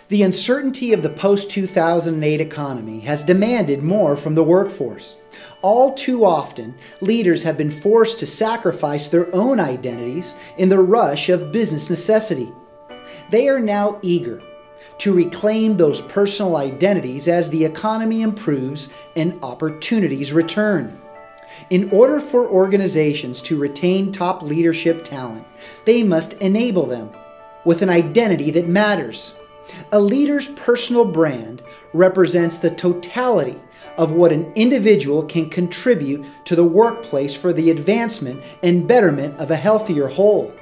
The uncertainty of the post-2008 economy has demanded more from the workforce. All too often, leaders have been forced to sacrifice their own identities in the rush of business necessity. They are now eager to reclaim those personal identities as the economy improves and opportunities return. In order for organizations to retain top leadership talent, they must enable them with an identity that matters. A leader's personal brand represents the totality of what an individual can contribute to the workplace for the advancement and betterment of a healthier whole.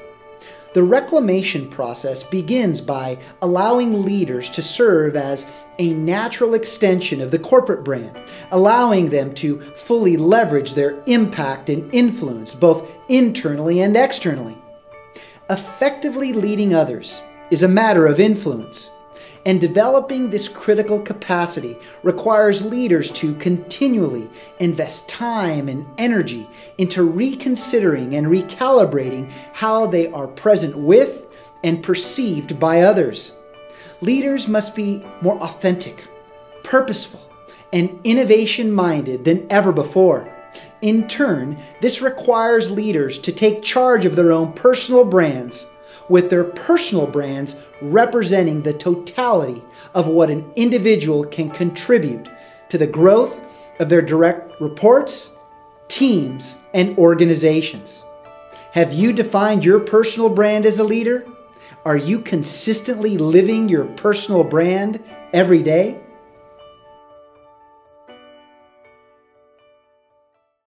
The reclamation process begins by allowing leaders to serve as a natural extension of the corporate brand, allowing them to fully leverage their impact and influence both internally and externally. Effectively leading others is a matter of influence, and developing this critical capacity requires leaders to continually invest time and energy into reconsidering and recalibrating how they are present with and perceived by others. Leaders must be more authentic, purposeful, and innovation-minded than ever before. In turn, this requires leaders to take charge of their own personal brands, with their personal brands representing the totality of what an individual can contribute to the growth of their direct reports, teams, and organizations. Have you defined your personal brand as a leader? Are you consistently living your personal brand every day?